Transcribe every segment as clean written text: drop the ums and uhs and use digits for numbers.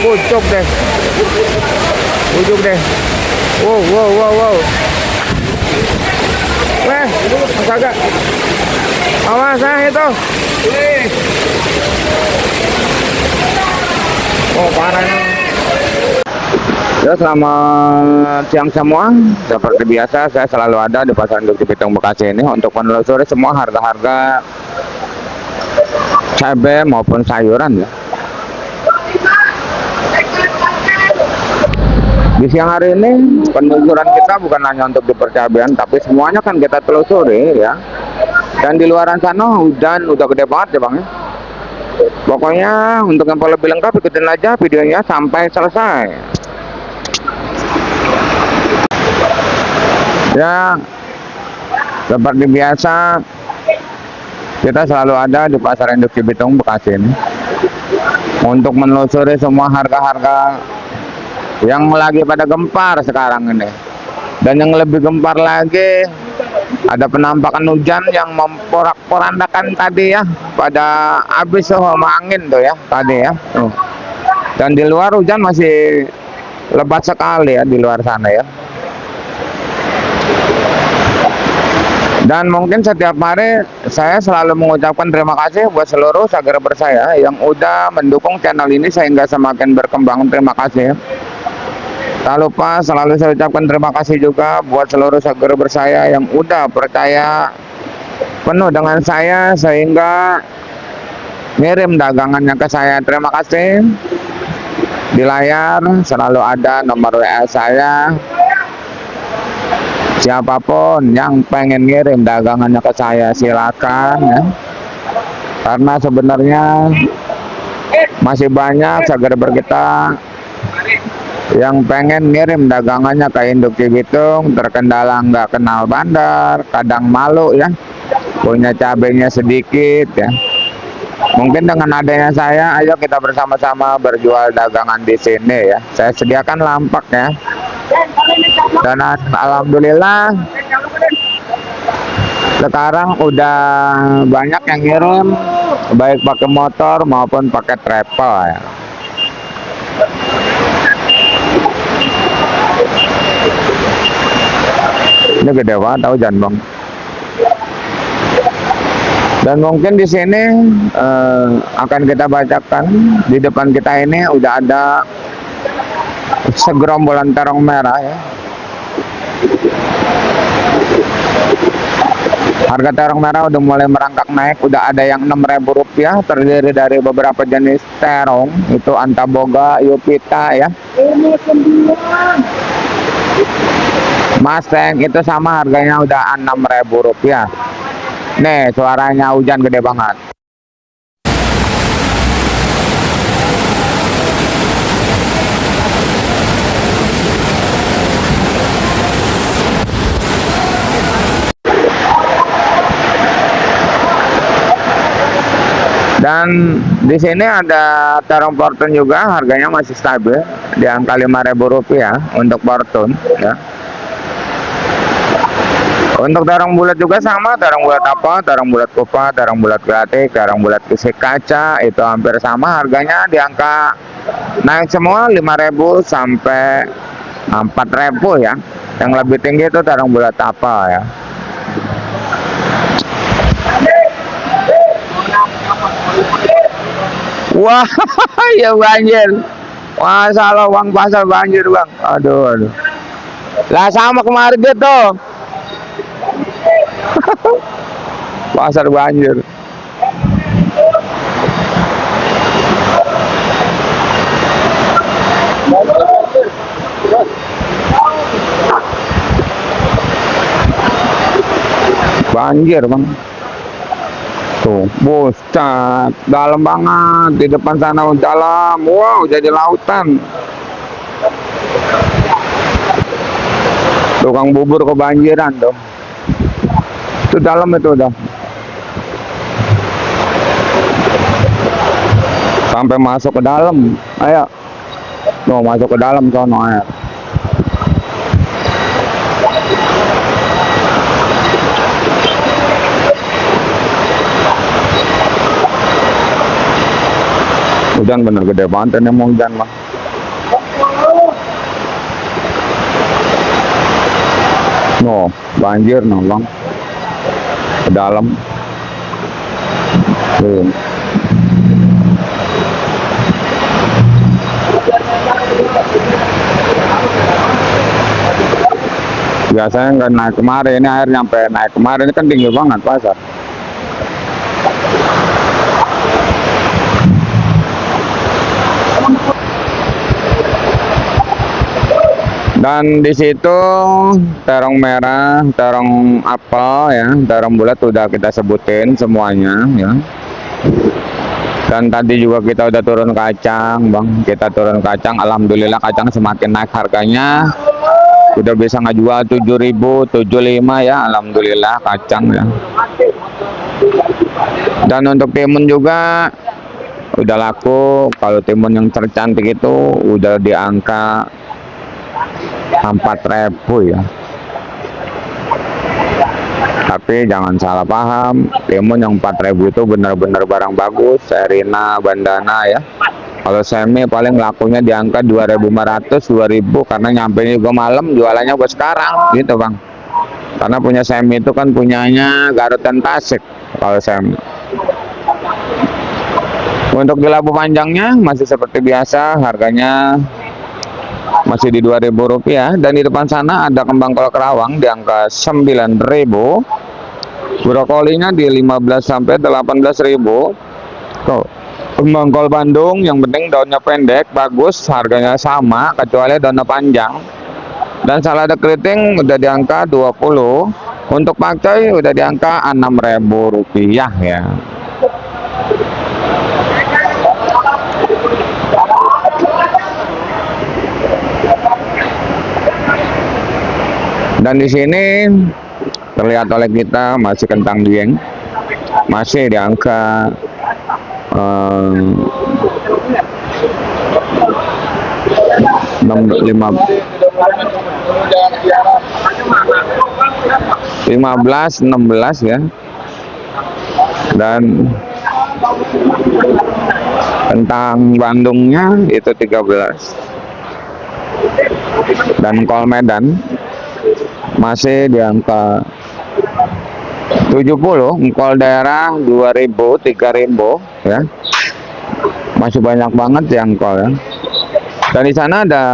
Pucuk deh. Pucuk deh. Wow, wow, wow, wow. Weh, kagak. Awas itu. Oh, parah nih. Ya, selamat siang semua. Seperti biasa, saya selalu ada di Pasar Induk Cibitung Bekasi ini untuk menelusuri semua harga-harga cabai maupun sayuran ya. Di siang hari ini penelusuran kita bukan hanya untuk di percabean, tapi semuanya kan kita telusuri ya. Dan di luaran sana hujan udah gede banget ya bang ya. Pokoknya untuk info lebih lengkap ikutin aja videonya sampai selesai. Ya, seperti biasa kita selalu ada di Pasar Induk Cibitung Bekasi ini untuk menelusuri semua harga-harga yang lagi pada gempar sekarang ini. Dan yang lebih gempar lagi, ada penampakan hujan yang memporak-porandakan tadi ya, pada habis sama angin tuh ya tadi ya. Dan di luar hujan masih lebat sekali ya di luar sana ya. Dan mungkin setiap hari saya selalu mengucapkan terima kasih buat seluruh subscriber saya yang udah mendukung channel ini sehingga semakin berkembang. Terima kasih. Tak lupa selalu saya ucapkan terima kasih juga buat seluruh subscriber saya yang udah percaya penuh dengan saya sehingga ngirim dagangannya ke saya. Terima kasih. Di layar selalu ada nomor WA saya. Siapapun yang pengen ngirim dagangannya ke saya silakan ya. Karena sebenarnya masih banyak subscriber kita yang pengen ngirim dagangannya ke Induk Cibitung, terkendala nggak kenal bandar, kadang malu ya, punya cabenya sedikit ya. Mungkin dengan adanya saya, ayo kita bersama-sama berjual dagangan di sini ya. Saya sediakan lampak ya. Dan alhamdulillah sekarang udah banyak yang ngirim baik pakai motor maupun pakai travel ya. Ini gede banget tahu jangan bang. Dan mungkin di sini akan kita bacakan di depan kita ini udah ada segerombolan terong merah ya. Harga terong merah udah mulai merangkak naik, udah ada yang Rp6.000, terdiri dari beberapa jenis terong, itu Antaboga, Yupita ya. Mustang itu sama harganya udah Rp6.000. Nih suaranya hujan gede banget. Dan di sini ada terong Fortune juga, harganya masih stabil di angka Rp5.000 untuk Fortune ya. Untuk terong bulat juga sama, terong bulat apa, terong bulat kupa, terong bulat gratis, terong bulat isi kaca itu hampir sama harganya di angka naik semua 5.000 sampai 4.000 ya. Yang lebih tinggi itu terong bulat apa ya. Wah, ya banjir. Masalah uang pasar banjir bang. Aduh, aduh. Lah sama kemarin gitu. Pasar banjir. Banjir bang. Tuh, buset, dalam banget di depan sana dalam. Wow, jadi lautan. Tukang bubur kebanjiran tuh. Itu dalam itu udah. Sampai masuk ke dalam. Ayo. Tuh, masuk ke dalam sono air. Hujan bener gede banget ini mau hujan mah. No, banjir no bang, ke dalam. Tuh. Biasanya nggak naik kemarin, ini air nyampe naik kemarin, ini kan tinggi banget pasar. Dan di situ terong merah, terong apel ya, terong bulat udah kita sebutin semuanya ya. Dan tadi juga kita udah turun kacang, bang. Kita turun kacang, alhamdulillah kacang semakin naik harganya. Udah bisa ngejual 7.000, 75 ya, alhamdulillah kacang ya. Dan untuk timun juga udah laku. Kalau timun yang tercantik itu udah di angka 4.000 ya. Tapi jangan salah paham, timun yang 4.000 itu benar-benar barang bagus, Serina, bandana ya. Kalau semi paling lakunya di angka 2.500, 2.000 karena nyampe juga malam, jualannya buat sekarang gitu bang. Karena punya semi itu kan punyanya Garut dan Tasik kalau semi. Untuk di labu panjangnya masih seperti biasa, harganya masih di Rp2.000. Dan di depan sana ada kembang kol kerawang di angka 9.000. Brokolinya di 15 sampai 18.000. Tuh, kembang kol Bandung yang penting daunnya pendek bagus, harganya sama kecuali daunnya panjang. Dan salada keriting udah di angka 20. Untuk pakcoy udah di angka Rp6.000 ya. Dan di sini terlihat oleh kita masih kentang dieng, masih di angka 15-16 ya. Dan kentang Bandungnya itu 13. Dan kol Medan masih di angka 70, kol daerah 2.000, 3.000 ya. Masih banyak banget yang kol ya. Dan di sana ada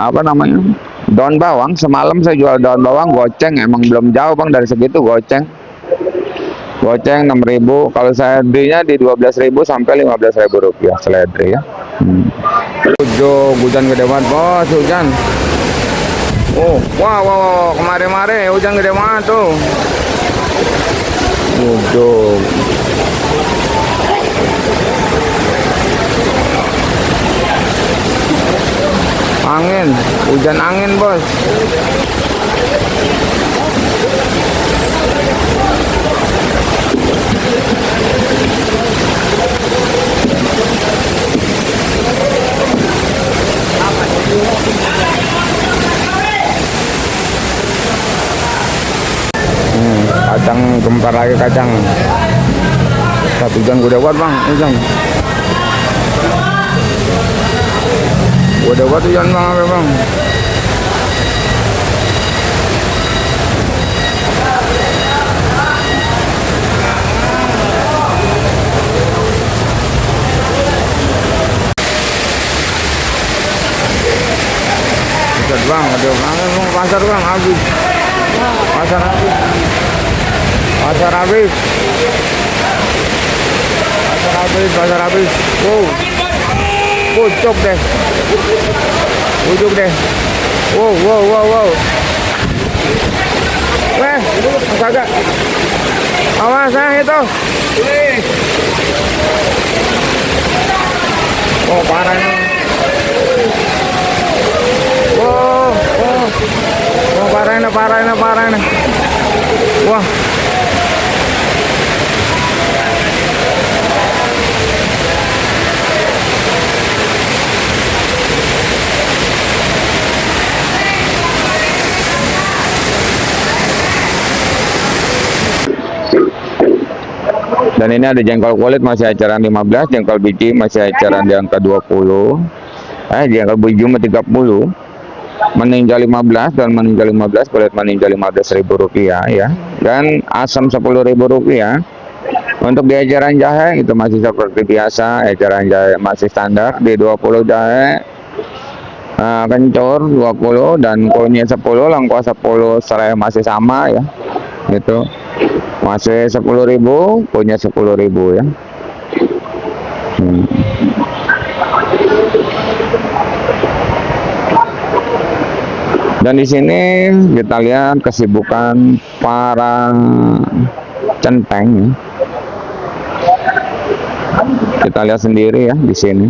apa namanya? Daun bawang. Semalam saya jual daun bawang goceng, emang belum jauh bang dari segitu goceng. Goceng 6.000. Kalau saya belinya di 12.000 sampai 15.000 rupiah seledri ya. Hujan gede banget bos, hujan. Oh, wow, kemarin-kemarin hujan gede banget tuh. Hujan. Angin, hujan angin bos. Kacang gempar lagi kacang. Satu hujan gede banget bang, hujan. Gede banget hujan bang, apa bang? Buset bang, ada bang, pasar bang habis. Pasar habis. Pasar habis. Pasar habis. Wow. Pucuk deh. Pucuk deh. Wow. Weh, kagak. Awas itu. Oh, parah ini. Oh, parah ini. Wah. Dan ini ada jengkol kulit masih eceran 15, jengkol biji masih eceran di angka 20. Jengkol biji mah 30, meninjau 15 dan meninjau 15, kulit meninjau 15.000 rupiah ya. Dan asam 10.000 rupiah. Untuk di eceran jahe itu masih seperti biasa, eceran jahe masih standar di 20 jahe, kencur 20 dan kunyit 10, lengkuas 10, serai masih sama ya. Itu masih 10.000, kunyit 10.000 ya. Dan di sini kita lihat kesibukan para centeng. Kita lihat sendiri ya di sini.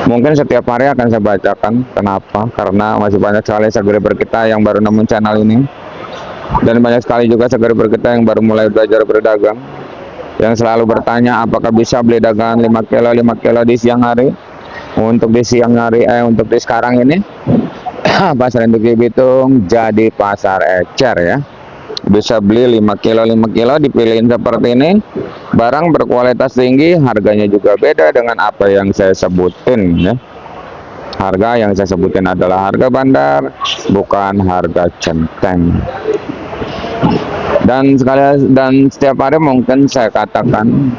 Mungkin setiap hari akan saya bacakan. Kenapa? Karena masih banyak sekali subscriber kita yang baru nemu channel ini. Dan banyak sekali juga subscriber kita yang baru mulai belajar berdagang. Yang selalu bertanya apakah bisa beli dagangan 5 kilo 5 kilo di siang hari. Untuk di siang hari, untuk di sekarang ini pasar induk Bitung jadi pasar ecer ya. Bisa beli 5 kilo 5 kilo, dipilihin seperti ini. Barang berkualitas tinggi, harganya juga beda dengan apa yang saya sebutin ya. Harga yang saya sebutin adalah harga bandar, bukan harga centeng. Dan setiap hari mungkin saya katakan,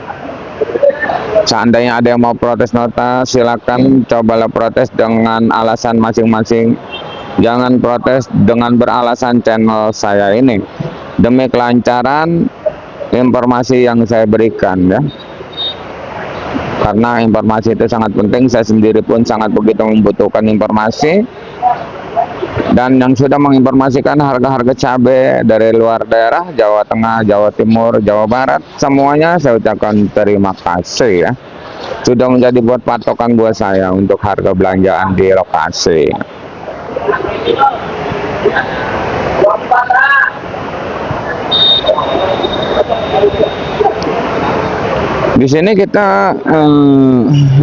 seandainya ada yang mau protes nota, silakan cobalah protes dengan alasan masing-masing. Jangan protes dengan beralasan channel saya ini demi kelancaran informasi yang saya berikan ya. Karena informasi itu sangat penting, saya sendiri pun sangat begitu membutuhkan informasi. Dan yang sudah menginformasikan harga-harga cabai dari luar daerah, Jawa Tengah, Jawa Timur, Jawa Barat, semuanya saya ucapkan terima kasih ya. Sudah menjadi buat patokan buat saya untuk harga belanjaan di lokasi. Di sini kita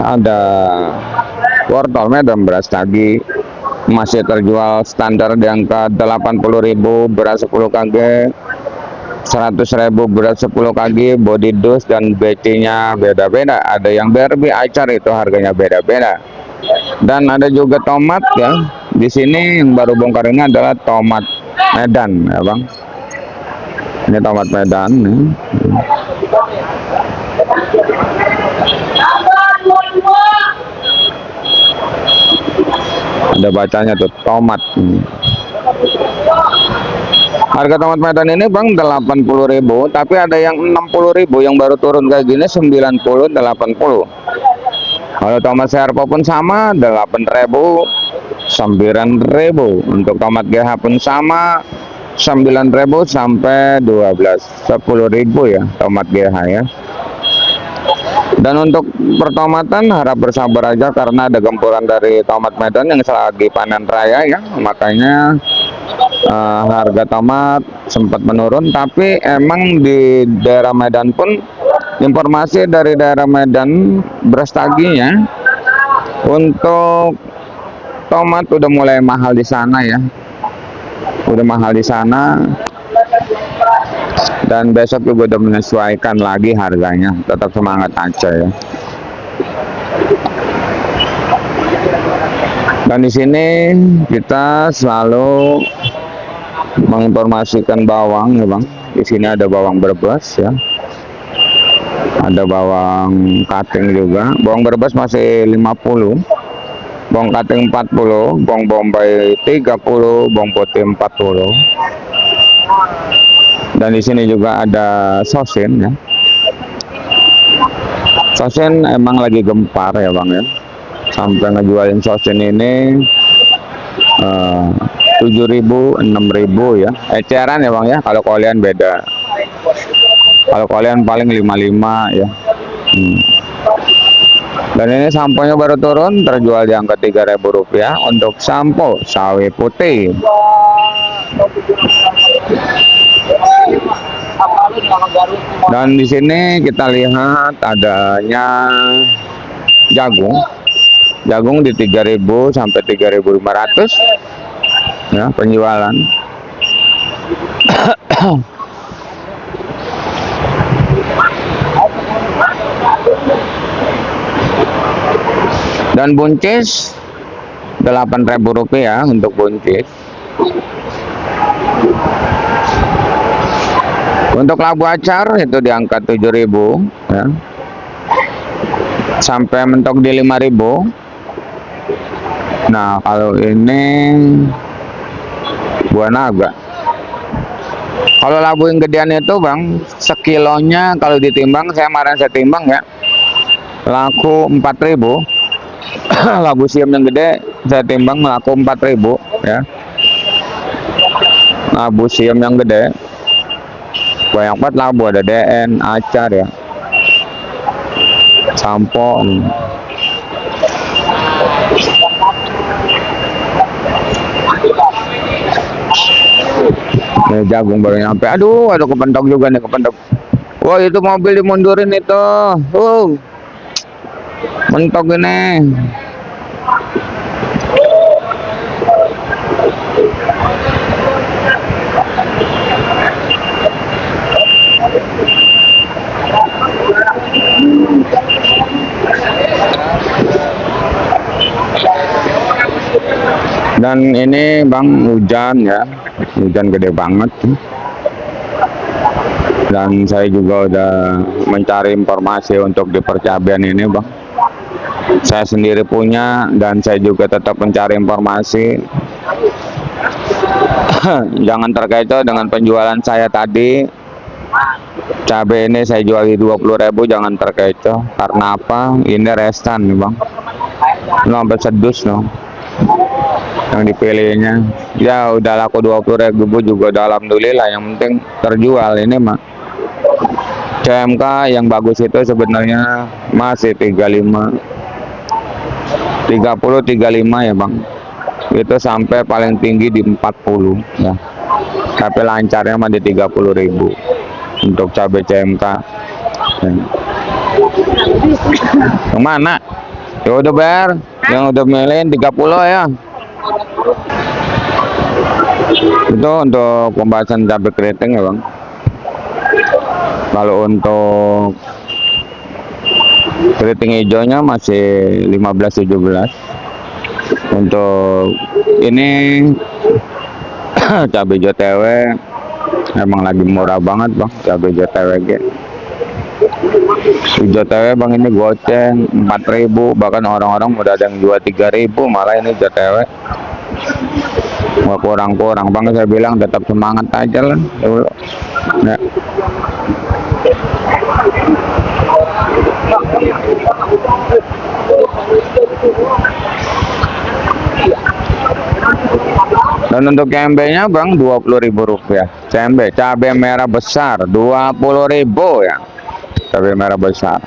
ada wortel Medan beras tagi masih terjual standar di angka 80.000, beras 10 kg 100.000, beras 10 kg, body dus dan BC-nya beda-beda. Ada yang BRB Acar itu harganya beda-beda. Dan ada juga tomat ya. Di sini yang baru bongkar ini adalah tomat Medan ya Bang. Ini tomat Medan nih. Ada bacanya tuh tomat. Harga tomat Medan ini Bang 80.000, tapi ada yang 60.000, yang baru turun kayak gini 90, 80. Kalau tomat Serpo pun sama 8.000, 9.000. Untuk tomat GH pun sama 9.000 sampai 10.000 ya tomat GH ya. Dan untuk pertomatan harap bersabar aja karena ada gempuran dari tomat Medan yang selagi panen raya ya, makanya harga tomat sempat menurun. Tapi emang di daerah Medan pun, informasi dari daerah Medan beras taginya untuk tomat udah mulai mahal di sana ya, udah mahal di sana. Dan besok juga udah menyesuaikan lagi harganya. Tetap semangat aja ya. Dan di sini kita selalu menginformasikan bawang ya Bang. Di sini ada bawang Brebes ya. Ada bawang cutting juga. Bawang Brebes masih 50. Bawang cutting 40, bawang bombay 30, bawang putih 40. Dan di sini juga ada sosin ya. Sosin emang lagi gempar ya Bang ya. Sampai ngejualin sosin ini 7.000, 6.000 ya. Eceran ya Bang ya. Kalau kalian beda. Kalau kalian paling 55 ya. Dan ini sampo-nya baru turun, terjual di angka 3.000 rupiah untuk sampo sawi putih. Dan di sini kita lihat adanya jagung. Jagung di 3.000 sampai 3.500 ya penjualan. Dan buncis Rp8.000 untuk buncis. Untuk labu acar itu di angka 7.000 ya. Sampai mentok di 5.000. Nah, kalau ini buah naga. Kalau labu yang gedean itu Bang, sekilonya kalau ditimbang, saya timbang ya, laku 4.000. Labu siam yang gede saya timbang laku 4.000 ya. Labu siam yang gede banyak banget labu, ada DN, acar ya, sampo. Nih jagung baru nyampe. Aduh kepentok juga nih, kepentok. Wah, itu mobil dimundurin itu. Mentok ini. Dan ini Bang, hujan ya, hujan gede banget. Dan saya juga udah mencari informasi untuk di percabean ini Bang. Saya sendiri punya, dan saya juga tetap mencari informasi. Jangan terkecoh dengan penjualan saya tadi. Cabai ini saya jual di 20.000, jangan terkecoh. Karena apa? Ini restan nih Bang. No, sampai sedus no. Yang dipilihnya ya udah laku 20.000 juga udah alhamdulillah, yang penting terjual. Ini mah CMK yang bagus itu sebenarnya masih 35 ya Bang, itu sampai paling tinggi di 40 ya, tapi lancarnya mah di 30.000 untuk cabai CMK ya. Yang mana? Ya udah Ber, yang udah milihin 30 ya. Itu untuk pembahasan cabai keriting ya Bang. Kalau untuk keriting hijaunya masih 15-17. Untuk ini cabai JTW emang lagi murah banget Bang, cabai JTW JTW Bang, ini goceng 4.000, bahkan orang-orang udah ada yang jual 3.000 malah. Ini JTW nggak kurang-kurang Bang, saya bilang tetap semangat aja lah ya. Dan untuk CMB-nya Bang, Rp20.000 CMB, cabai merah besar 20.000 ya, cabai merah besar.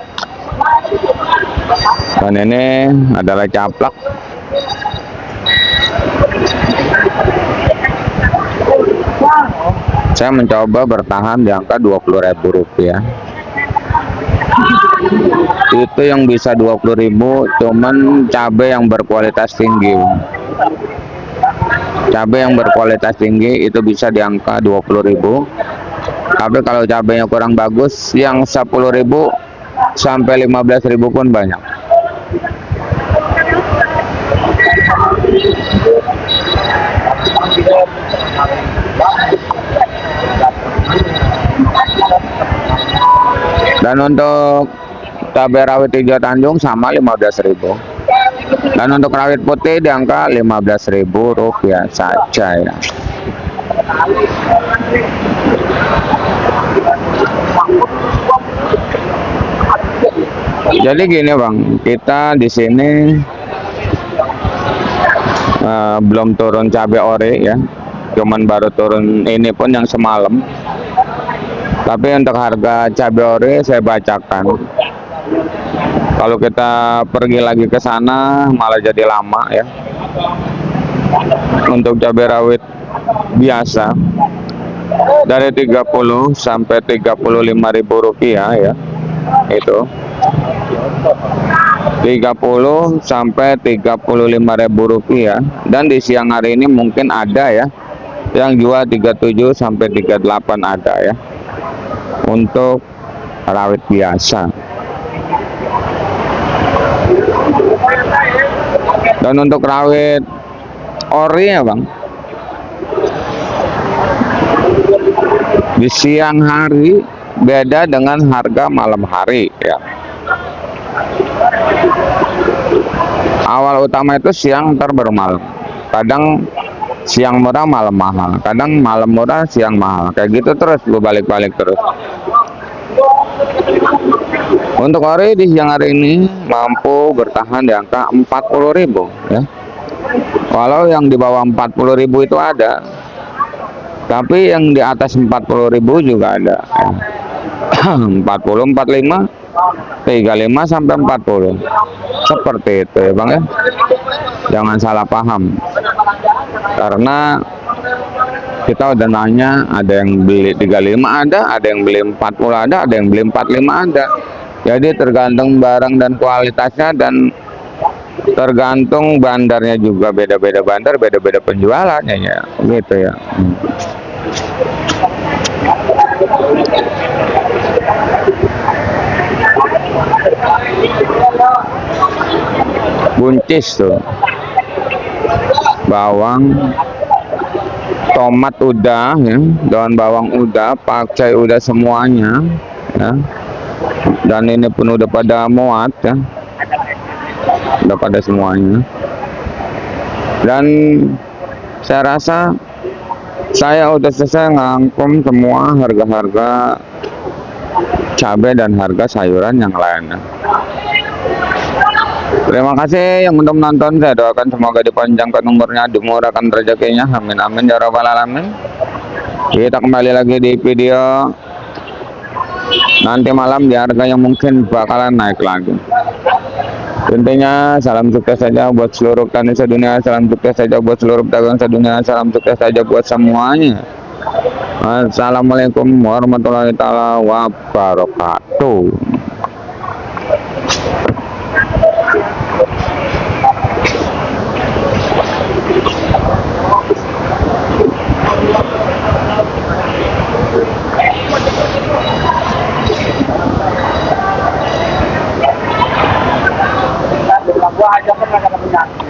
Dan ini adalah caplak. Saya mencoba bertahan di angka Rp20.000. Itu yang bisa 20.000 cuman cabai yang berkualitas tinggi. Cabai yang berkualitas tinggi itu bisa di angka 20.000. Tapi kalau cabainya kurang bagus, yang 10.000 sampai 15.000 pun banyak. Dan untuk cabai rawit hijau Tanjung sama 15.000. Dan untuk rawit putih di angka Rp15.000 saja ya. Jadi gini Bang, kita di sini belum turun cabai ore ya, cuman baru turun ini pun yang semalam. Tapi untuk harga cabai ore saya bacakan. Kalau kita pergi lagi ke sana malah jadi lama ya. Untuk cabai rawit biasa dari 30 sampai Rp35.000 ya. Itu 30 sampai Rp35.000. Dan di siang hari ini mungkin ada ya yang jual 37 sampai 38 ada ya. Untuk rawit biasa. Dan untuk rawit ori ya bang, di siang hari beda dengan harga malam hari ya. Awal utama itu siang, ntar baru malam. Kadang siang murah malam mahal, kadang malam murah siang mahal, kayak gitu terus lu balik-balik terus. Untuk ori di siang hari ini mampu bertahan di angka 40.000 ya. Walau yang di bawah 40.000 itu ada, tapi yang di atas 40.000 juga ada ya. 40, 45, 35 sampai 40. Seperti itu ya bang ya. Jangan salah paham. Karena kita udah nanya, ada yang beli 35 ada yang beli 40 ada yang beli 45 ada. Jadi tergantung barang dan kualitasnya, dan tergantung bandarnya juga, beda-beda bandar, beda-beda penjualannya ya, gitu ya. Buncis tuh, bawang, tomat udah ya, daun bawang udah, pakcai udah semuanya ya. Dan ini pun udah pada muat ya, udah pada semuanya. Dan saya rasa saya udah selesai ngangkum semua harga-harga cabai dan harga sayuran yang lainnya. Terima kasih yang udah menonton. Saya doakan semoga dipanjangkan umurnya, dimurahkan rezekinya, amin amin ya rabbal alamin. Kita kembali lagi di video nanti malam di harga yang mungkin bakalan naik lagi. Intinya salam sukses saja buat seluruh petani sedunia, salam sukses saja buat seluruh pedagang sedunia, salam sukses saja buat semuanya. Assalamualaikum warahmatullahi taala wabarakatuh. Gua aja kan ada penyakit.